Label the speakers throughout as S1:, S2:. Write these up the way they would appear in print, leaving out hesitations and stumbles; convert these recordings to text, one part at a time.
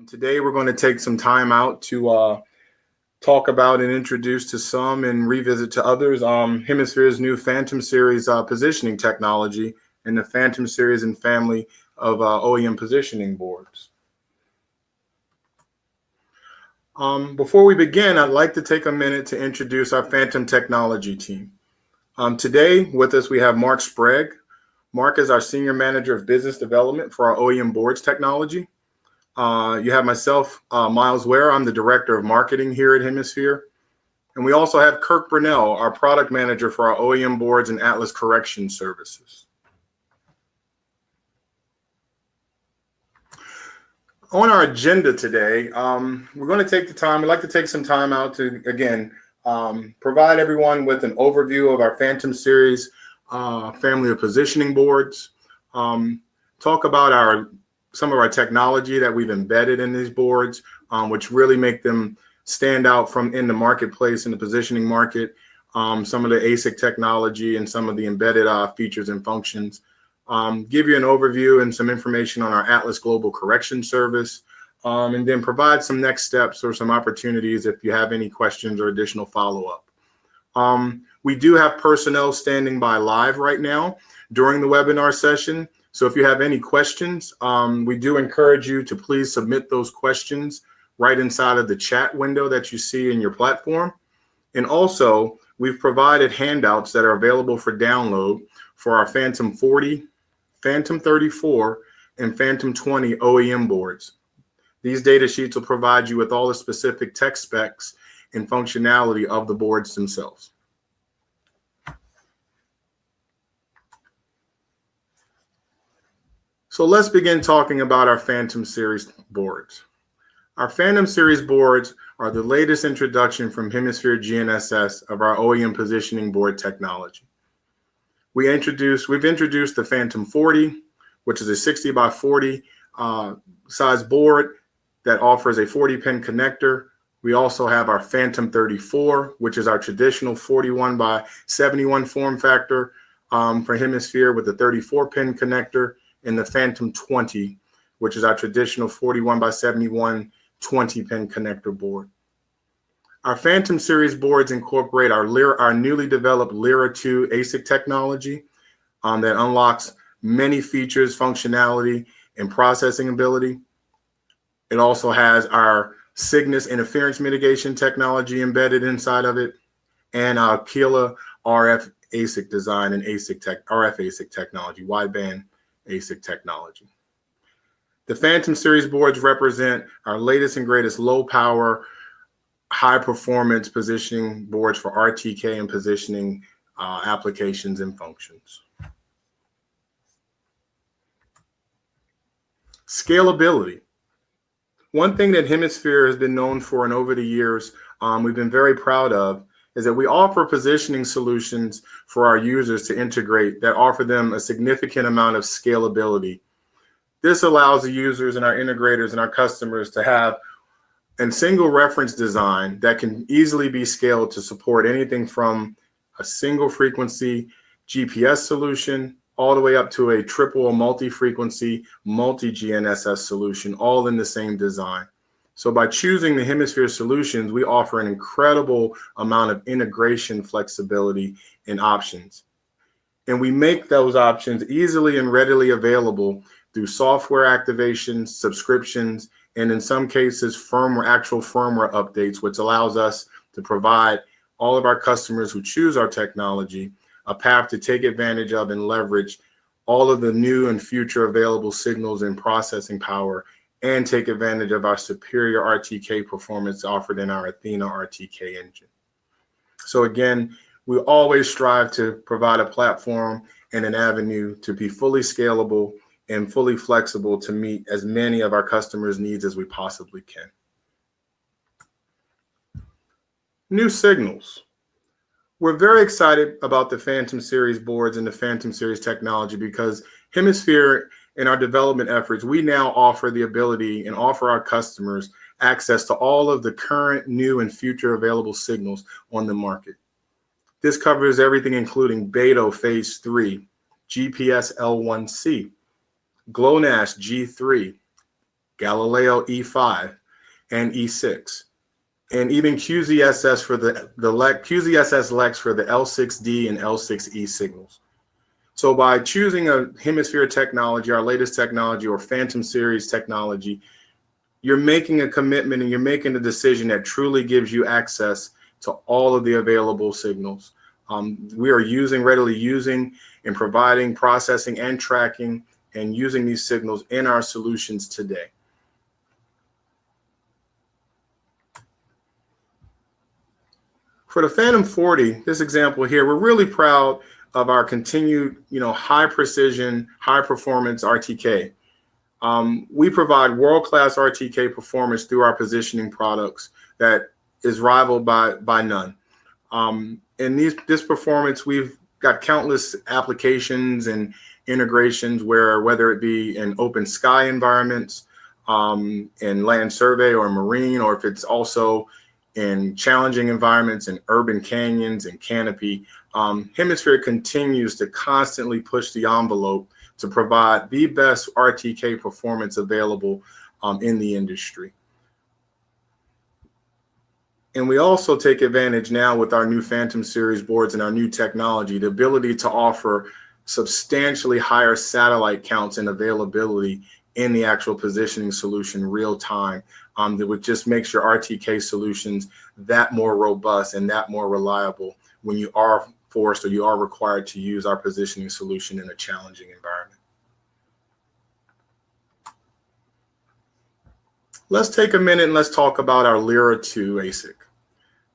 S1: Today, we're going to take some time out to talk about and introduce to some and revisit to others Hemisphere's new Phantom Series positioning technology and the Phantom Series and family of OEM positioning boards. Before we begin, I'd like to take a minute to introduce our Phantom technology team. Today, with us, we have Mark Sprague. Mark is our Senior Manager of Business Development for our OEM boards technology. You have myself, Miles Ware. I'm the Director of Marketing here at Hemisphere. And we also have Kirk Brunell, our Product Manager for our OEM boards and Atlas Correction Services. On our agenda today, we're going to take the time, we'd like to take some time out to, again, provide everyone with an overview of our Phantom Series family of positioning boards, talk about some of our technology that we've embedded in these boards, which really make them stand out from in the marketplace, in the positioning market, some of the ASIC technology and some of the embedded features and functions. Give you an overview and some information on our Atlas Global Correction Service, and then provide some next steps or some opportunities if you have any questions or additional follow-up. We do have personnel standing by live right now during the webinar session. So if you have any questions, we do encourage you to please submit those questions right inside of the chat window that you see in your platform. And also, we've provided handouts that are available for download for our Phantom 40, Phantom 34, and Phantom 20 OEM boards. These data sheets will provide you with all the specific tech specs and functionality of the boards themselves. So let's begin talking about our Phantom Series boards. Our Phantom Series boards are the latest introduction from Hemisphere Gnss of our OEM positioning board technology. We've introduced the Phantom 40, which is a 60 by 40 size board that offers a 40-pin connector. We also have our Phantom 34, which is our traditional 41 by 71 form factor for Hemisphere with a 34-pin connector, and the Phantom 20, which is our traditional 41 by 71 20-pin connector board. Our Phantom Series boards incorporate our newly developed Lyra 2 ASIC technology that unlocks many features, functionality, and processing ability. It also has our Cygnus interference mitigation technology embedded inside of it, and our Kila RF ASIC design and RF ASIC technology, wideband ASIC technology. The Phantom Series boards represent our latest and greatest low power, high performance positioning boards for RTK and positioning applications and functions. Scalability. One thing that Hemisphere has been known for and over the years we've been very proud of is that we offer positioning solutions for our users to integrate that offer them a significant amount of scalability. This allows the users and our integrators and our customers to have a single reference design that can easily be scaled to support anything from a single frequency GPS solution all the way up to a triple or multi-frequency multi-GNSS solution, all in the same design. So by choosing the Hemisphere solutions, we offer an incredible amount of integration flexibility and options. And we make those options easily and readily available through software activations, subscriptions, and in some cases, actual firmware updates, which allows us to provide all of our customers who choose our technology a path to take advantage of and leverage all of the new and future available signals and processing power, and take advantage of our superior RTK performance offered in our Athena RTK engine. So again, we always strive to provide a platform and an avenue to be fully scalable and fully flexible to meet as many of our customers' needs as we possibly can. New signals. We're very excited about the Phantom Series boards and the Phantom Series technology because Hemisphere, in our development efforts, we now offer the ability and offer our customers access to all of the current, new, and future available signals on the market. This covers everything including Beto Phase 3, GPS L1C, GLONASS G3, Galileo E5 and E6, and even QZSS for the QZSS Lex for the L6D and L6E signals. So by choosing a Hemisphere technology, our latest technology, or Phantom Series technology, you're making a commitment and you're making a decision that truly gives you access to all of the available signals. We are readily using and providing, processing and tracking and using these signals in our solutions today. For the Phantom 40, this example here, we're really proud of our continued, high precision, high performance RTK. We provide world-class RTK performance through our positioning products that is rivaled by none. In this performance, we've got countless applications and integrations whether it be in open sky environments, in land survey or marine, or if it's also in challenging environments in urban canyons and canopy, Hemisphere continues to constantly push the envelope to provide the best RTK performance available in the industry. And we also take advantage now with our new Phantom Series boards and our new technology, the ability to offer substantially higher satellite counts and availability in the actual positioning solution real time, that would just makes your RTK solutions that more robust and that more reliable when you are forced or you are required to use our positioning solution in a challenging environment. Let's take a minute and let's talk about our Lyra 2 ASIC.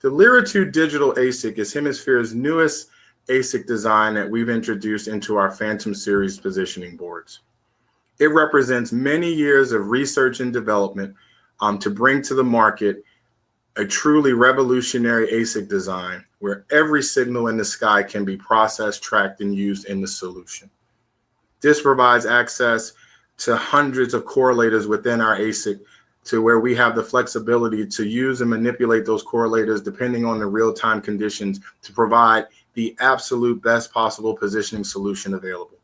S1: The Lyra 2 digital ASIC is Hemisphere's newest ASIC design that we've introduced into our Phantom Series positioning boards. It represents many years of research and development to bring to the market a truly revolutionary ASIC design where every signal in the sky can be processed, tracked, and used in the solution. This provides access to hundreds of correlators within our ASIC to where we have the flexibility to use and manipulate those correlators depending on the real-time conditions to provide the absolute best possible positioning solution available.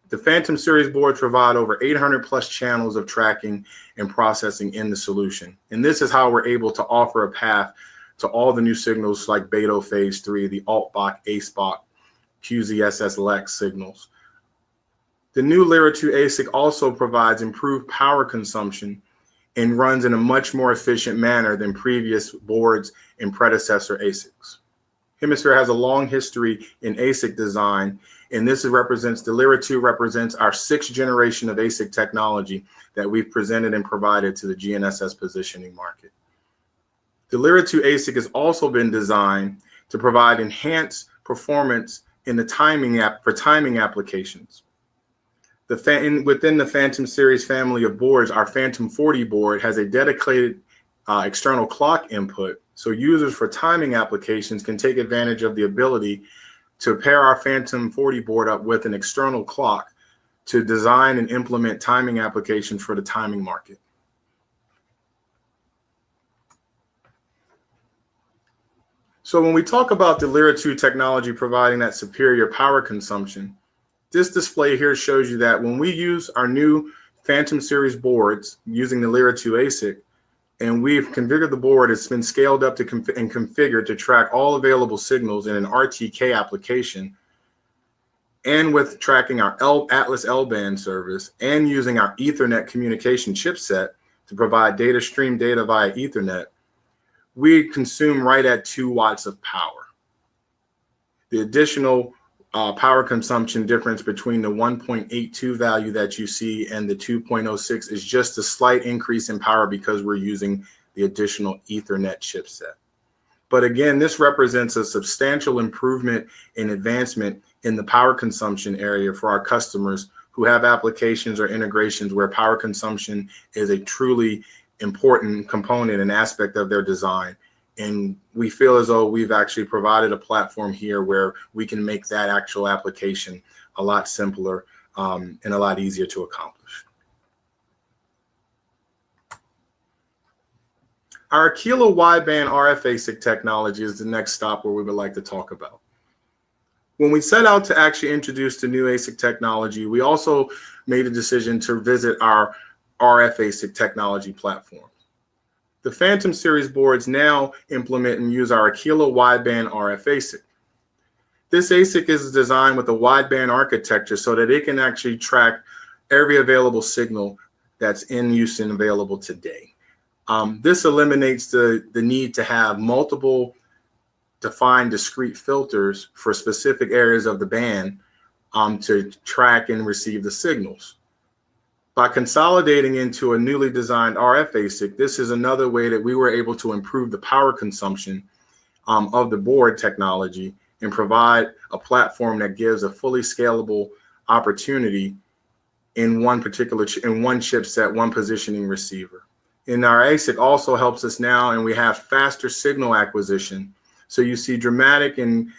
S1: The Phantom Series boards provide over 800 plus channels of tracking and processing in the solution. And this is how we're able to offer a path to all the new signals like Beto Phase 3, the AltBach, AceBach, QZSS Lex signals. The new Lyra 2 ASIC also provides improved power consumption and runs in a much more efficient manner than previous boards and predecessor ASICs. Hemisphere has a long history in ASIC design, and the Lyra 2 represents our 6th generation of ASIC technology that we've presented and provided to the GNSS positioning market. The Lyra 2 ASIC has also been designed to provide enhanced performance in the timing applications. Within the Phantom Series family of boards, our Phantom 40 board has a dedicated external clock input, so users for timing applications can take advantage of the ability to pair our Phantom 40 board up with an external clock to design and implement timing applications for the timing market. So when we talk about the Lyra 2 technology providing that superior power consumption, this display here shows you that when we use our new Phantom Series boards using the Lyra 2 ASIC, and we've configured the board, it's been scaled up and configured to track all available signals in an RTK application, and with tracking our Atlas L-band service and using our Ethernet communication chipset to provide stream data via Ethernet, we consume right at 2 watts of power. The additional power consumption difference between the 1.82 value that you see and the 2.06 is just a slight increase in power because we're using the additional Ethernet chipset. But again, this represents a substantial improvement in advancement in the power consumption area for our customers who have applications or integrations where power consumption is a truly important component and aspect of their design. And we feel as though we've actually provided a platform here where we can make that actual application a lot simpler and a lot easier to accomplish. Our kilo wideband RF ASIC technology is the next stop where we would like to talk about. When we set out to actually introduce the new ASIC technology, we also made a decision to visit our RF ASIC technology platform. The Phantom series boards now implement and use our Aquila wideband RF ASIC. This ASIC is designed with a wideband architecture so that it can actually track every available signal that's in use and available today. This eliminates the need to have multiple defined discrete filters for specific areas of the band to track and receive the signals. By consolidating into a newly designed RF ASIC, this is another way that we were able to improve the power consumption of the board technology and provide a platform that gives a fully scalable opportunity in one chipset, one positioning receiver. And our ASIC also helps us now, and we have faster signal acquisition. So you see dramatic and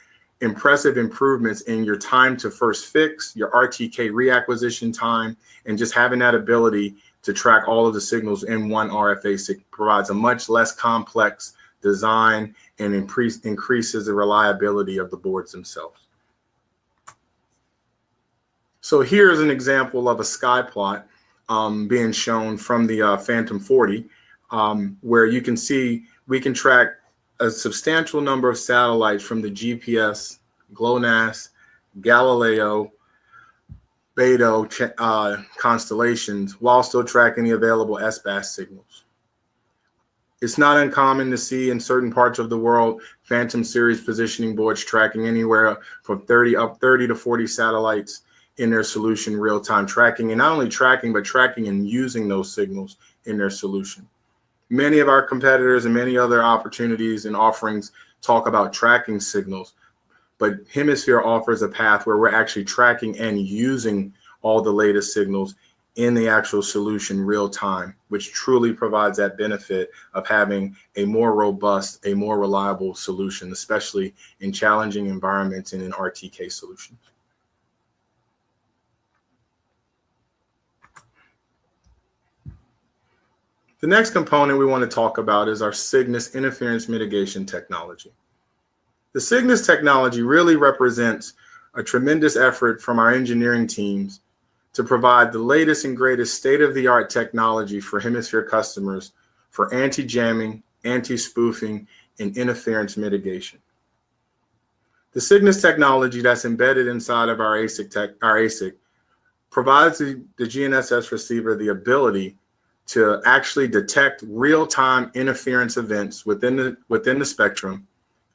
S1: impressive improvements in your time to first fix, your RTK reacquisition time, and just having that ability to track all of the signals in one RF ASIC provides a much less complex design and increases the reliability of the boards themselves. So here's an example of a sky plot being shown from the Phantom 40, where you can see we can track a substantial number of satellites from the GPS, GLONASS, Galileo, Beidou constellations while still tracking the available S-band signals. It's not uncommon to see in certain parts of the world Phantom series positioning boards tracking anywhere from 30 to 40 satellites in their solution real-time tracking, and not only tracking, but tracking and using those signals in their solution. Many of our competitors and many other opportunities and offerings talk about tracking signals, but Hemisphere offers a path where we're actually tracking and using all the latest signals in the actual solution real time, which truly provides that benefit of having a more robust, a more reliable solution, especially in challenging environments and in RTK solutions. The next component we want to talk about is our Gnss interference mitigation technology. The Gnss technology really represents a tremendous effort from our engineering teams to provide the latest and greatest state-of-the-art technology for Hemisphere customers for anti-jamming, anti-spoofing, and interference mitigation. The Gnss technology that's embedded inside of our ASIC provides the GNSS receiver the ability to actually detect real-time interference events within the spectrum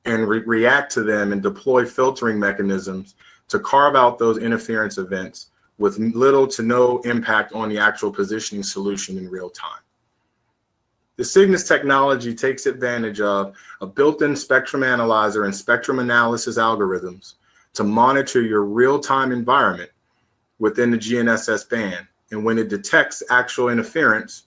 S1: and react to them and deploy filtering mechanisms to carve out those interference events with little to no impact on the actual positioning solution in real time. The Gnss technology takes advantage of a built-in spectrum analyzer and spectrum analysis algorithms to monitor your real-time environment within the GNSS band. And when it detects actual interference,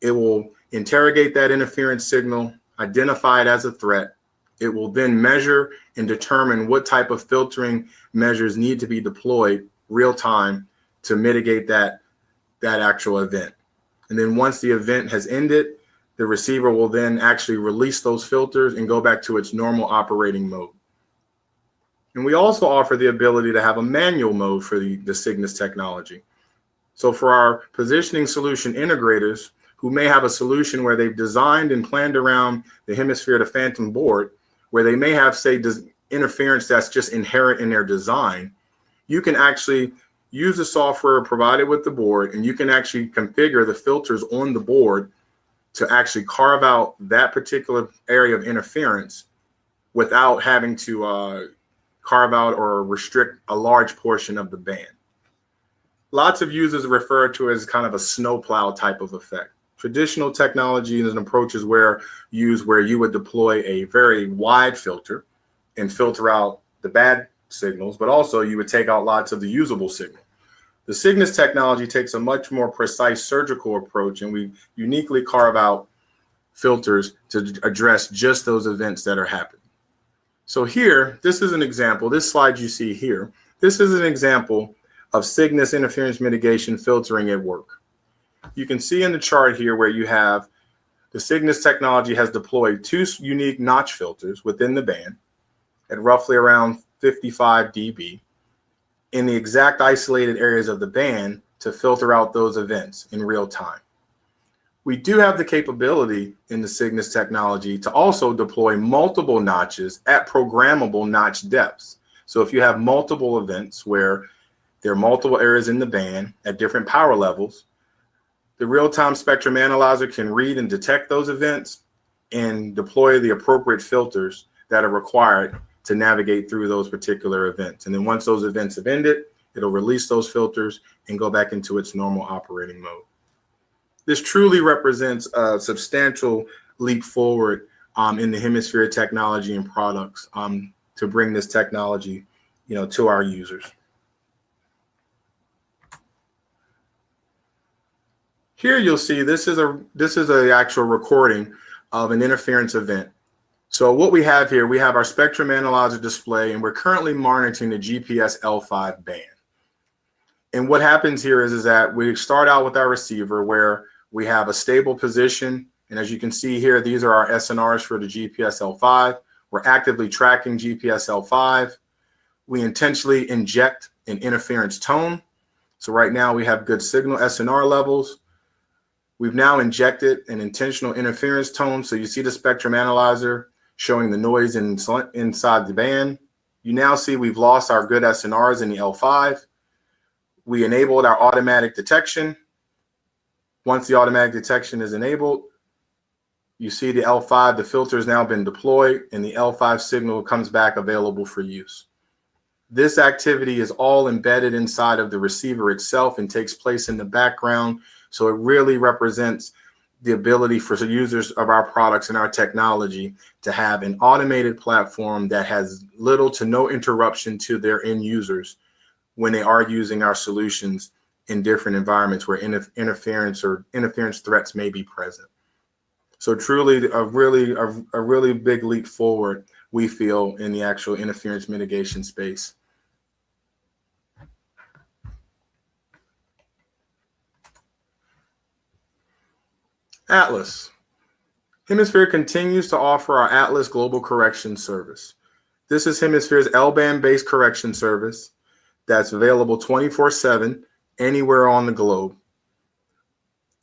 S1: it will interrogate that interference signal, identify it as a threat. It will then measure and determine what type of filtering measures need to be deployed real time to mitigate that actual event. And then once the event has ended, the receiver will then actually release those filters and go back to its normal operating mode. And we also offer the ability to have a manual mode for the Gnss technology. So for our positioning solution integrators who may have a solution where they've designed and planned around the Hemisphere to Phantom board, where they may have, say, interference that's just inherent in their design, you can actually use the software provided with the board, and you can actually configure the filters on the board to actually carve out that particular area of interference without having to carve out or restrict a large portion of the band. Lots of users refer to it as kind of a snowplow type of effect. Traditional technologies and approaches where you would deploy a very wide filter and filter out the bad signals, but also you would take out lots of the usable signal. The Gnss technology takes a much more precise surgical approach, and we uniquely carve out filters to address just those events that are happening. So here, this is an example. This slide you see here, this is an example of Gnss interference mitigation filtering at work. You can see in the chart here where you have the Gnss technology has deployed two unique notch filters within the band at roughly around 55 dB in the exact isolated areas of the band to filter out those events in real time. We do have the capability in the Cygnus technology to also deploy multiple notches at programmable notch depths. So if you have multiple events where there are multiple areas in the band at different power levels, the real-time spectrum analyzer can read and detect those events and deploy the appropriate filters that are required to navigate through those particular events. And then once those events have ended, it'll release those filters and go back into its normal operating mode. This truly represents a substantial leap forward in the Hemisphere technology and products to bring this technology, to our users. Here you'll see this is an actual recording of an interference event. So what we have here, we have our spectrum analyzer display, and we're currently monitoring the GPS L5 band. And what happens here is that we start out with our receiver where we have a stable position. And as you can see here, these are our SNRs for the GPS L5. We're actively tracking GPS L5. We intentionally inject an interference tone. So right now we have good signal SNR levels. We've now injected an intentional interference tone. So you see the spectrum analyzer showing the noise inside the band. You now see we've lost our good SNRs in the L5. We enabled our automatic detection. Once the automatic detection is enabled, you see the L5, the filter has now been deployed, and the L5 signal comes back available for use. This activity is all embedded inside of the receiver itself and takes place in the background. So it really represents the ability for users of our products and our technology to have an automated platform that has little to no interruption to their end users when they are using our solutions in different environments where interference threats may be present. So truly a really big leap forward, we feel, in the actual interference mitigation space. Atlas. Hemisphere continues to offer our Atlas Global Correction Service. This is Hemisphere's L-band-based correction service that's available 24/7 anywhere on the globe.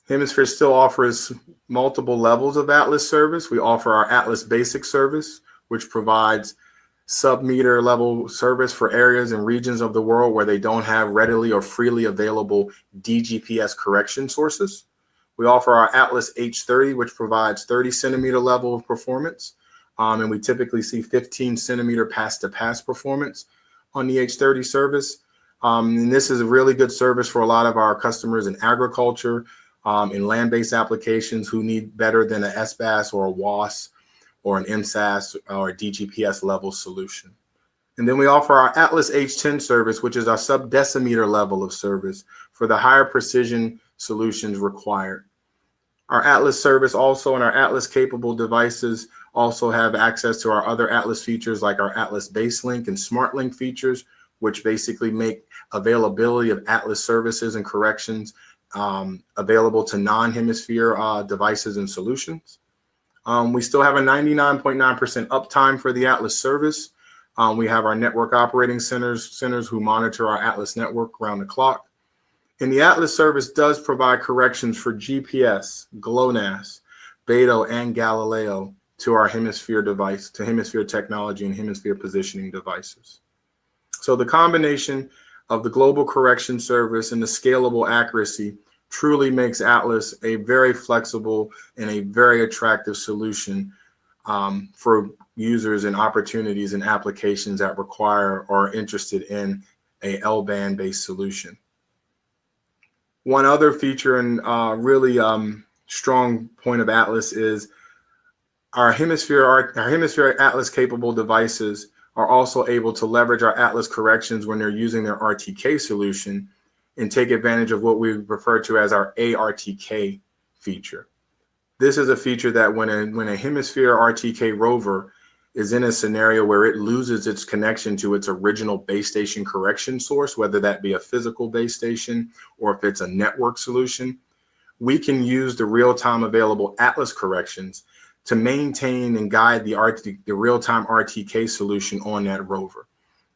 S1: Hemisphere still offers multiple levels of Atlas service. We offer our Atlas Basic service, which provides sub-meter level service for areas and regions of the world where they don't have readily or freely available DGPS correction sources. We offer our Atlas H30, which provides 30 centimeter level of performance. And we typically see 15 centimeter pass-to-pass performance on the H30 service. And this is a really good service for a lot of our customers in agriculture, in land-based applications who need better than a SBAS or a WAS or an MSAS or a DGPS level solution. And then we offer our Atlas H10 service, which is our sub-decimeter level of service for the higher precision solutions required. Our Atlas service also and our Atlas capable devices also have access to our other Atlas features like our Atlas BaseLink and SmartLink features, which basically make availability of Atlas services and corrections available to non-Hemisphere devices and solutions. We still have a 99.9% uptime for the Atlas service. We have our network operating centers who monitor our Atlas network around the clock. And the Atlas service does provide corrections for GPS, GLONASS, Beidou, and Galileo to our Hemisphere device, to Hemisphere technology and Hemisphere positioning devices. So the combination of the global correction service and the scalable accuracy truly makes Atlas a very flexible and a very attractive solution for users and opportunities and applications that require or are interested in a L-band based solution. One other feature and really strong point of Atlas is our Hemisphere Atlas capable devices are also able to leverage our Atlas corrections when they're using their RTK solution and take advantage of what we refer to as our ARTK feature. This is a feature that when a Hemisphere RTK rover is in a scenario where it loses its connection to its original base station correction source, whether that be a physical base station or if it's a network solution, we can use the real-time available Atlas corrections to maintain and guide the real-time RTK solution on that rover.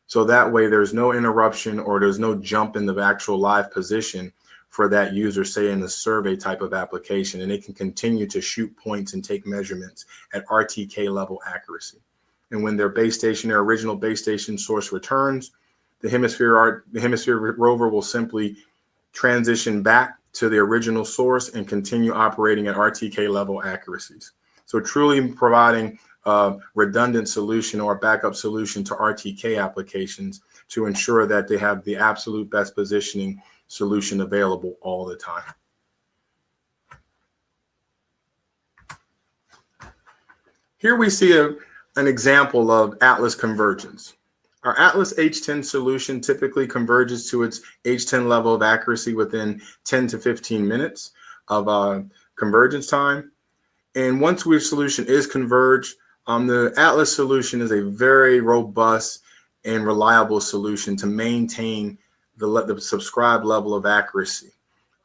S1: So that way there's no interruption or there's no jump in the actual live position for that user, say in the survey type of application, and they can continue to shoot points and take measurements at RTK level accuracy. And when their original base station source returns, the Hemisphere rover will simply transition back to the original source and continue operating at RTK level accuracies. So truly providing a redundant solution or backup solution to RTK applications to ensure that they have the absolute best positioning solution available all the time. Here we see an example of Atlas convergence. Our Atlas H10 solution typically converges to its H10 level of accuracy within 10 to 15 minutes of convergence time. And once your solution is converged, the Atlas solution is a very robust and reliable solution to maintain the subscribed level of accuracy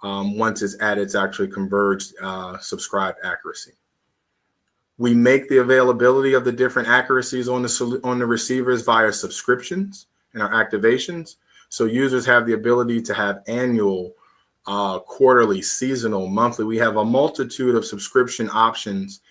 S1: once it's at its actually converged subscribed accuracy. We make the availability of the different accuracies on the receivers via subscriptions and our activations. So users have the ability to have annual, quarterly, seasonal, monthly. We have a multitude of subscription options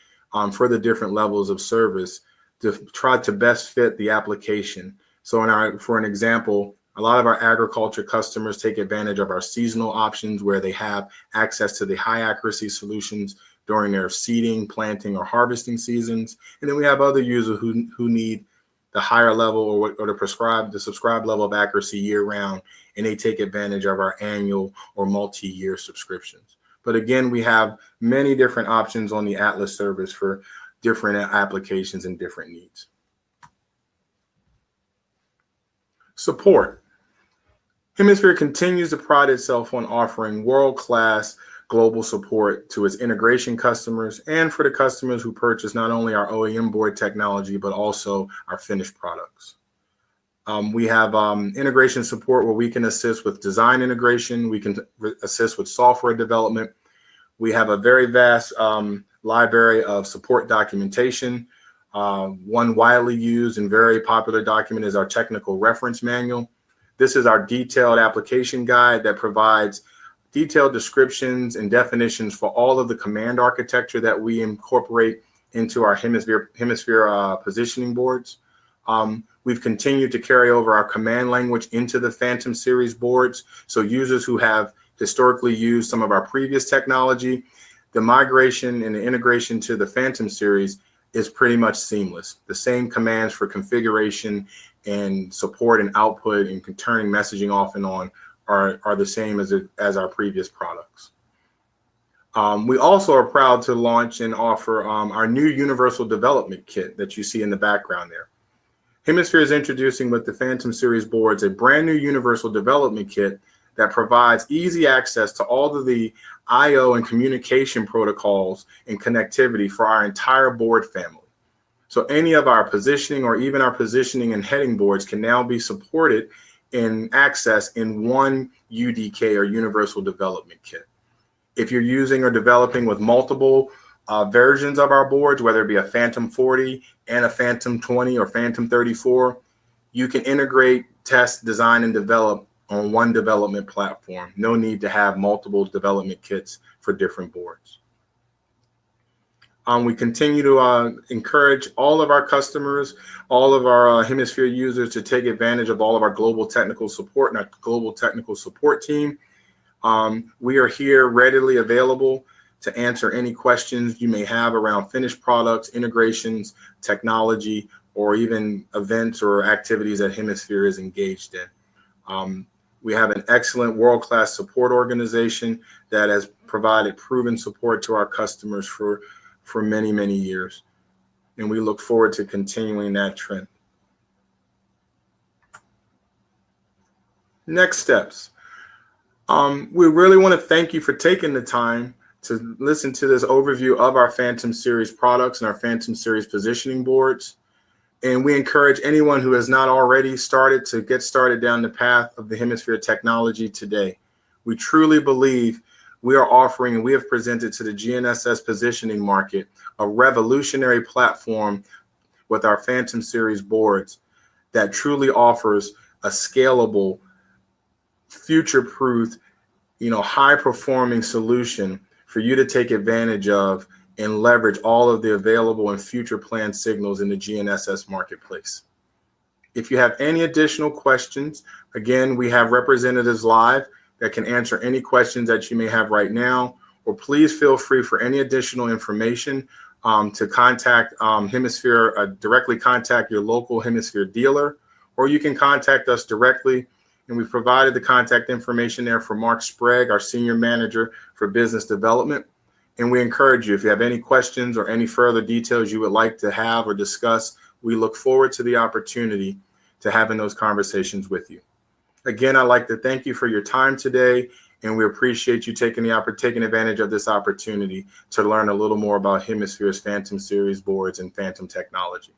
S1: for the different levels of service to try to best fit the application. So for an example, a lot of our agriculture customers take advantage of our seasonal options where they have access to the high accuracy solutions during their seeding, planting, or harvesting seasons. And then we have other users who need the higher level or the subscribed level of accuracy year round, and they take advantage of our annual or multi-year subscriptions. But again, we have many different options on the Atlas service for different applications and different needs. Support. Hemisphere continues to pride itself on offering world-class global support to its integration customers and for the customers who purchase not only our OEM board technology, but also our finished products. We have integration support where we can assist with design integration. We can assist with software development. We have a very vast library of support documentation. One widely used and very popular document is our technical reference manual. This is our detailed application guide that provides detailed descriptions and definitions for all of the command architecture that we incorporate into our Hemisphere positioning boards. We've continued to carry over our command language into the Phantom series boards. So users who have historically used some of our previous technology, the migration and the integration to the Phantom series is pretty much seamless. The same commands for configuration and support and output and turning messaging off and on are the same as our previous products. We also are proud to launch and offer our new Universal Development Kit that you see in the background there. Hemisphere is introducing with the Phantom series boards a brand new Universal Development Kit that provides easy access to all of the I/O and communication protocols and connectivity for our entire board family. So any of our positioning or even our positioning and heading boards can now be supported and accessed in one UDK or Universal Development Kit. If you're using or developing with multiple versions of our boards, whether it be a Phantom 40 and a Phantom 20 or Phantom 34, you can integrate, test, design, and develop on one development platform. No need to have multiple development kits for different boards. We continue to encourage all of our customers, all of our Hemisphere users to take advantage of all of our global technical support and our global technical support team. We are here readily available to answer any questions you may have around finished products, integrations, technology, or even events or activities that Hemisphere is engaged in. We have an excellent world-class support organization that has provided proven support to our customers for many, many years. And we look forward to continuing that trend. Next steps. We really want to thank you for taking the time to listen to this overview of our Phantom series products and our Phantom series positioning boards. And we encourage anyone who has not already started to get started down the path of the Hemisphere technology today. We truly believe we are offering and we have presented to the GNSS positioning market a revolutionary platform with our Phantom series boards that truly offers a scalable, future-proof, high performing solution for you to take advantage of and leverage all of the available and future planned signals in the GNSS marketplace. If you have any additional questions, again, we have representatives live that can answer any questions that you may have right now, or please feel free for any additional information to contact Hemisphere, directly contact your local Hemisphere dealer, or you can contact us directly. And we've provided the contact information there for Mark Sprague, our Senior Manager for Business Development. And we encourage you, if you have any questions or any further details you would like to have or discuss, we look forward to the opportunity to having those conversations with you. Again, I'd like to thank you for your time today, and we appreciate you taking advantage of this opportunity to learn a little more about Hemisphere's Phantom Series boards and Phantom technology.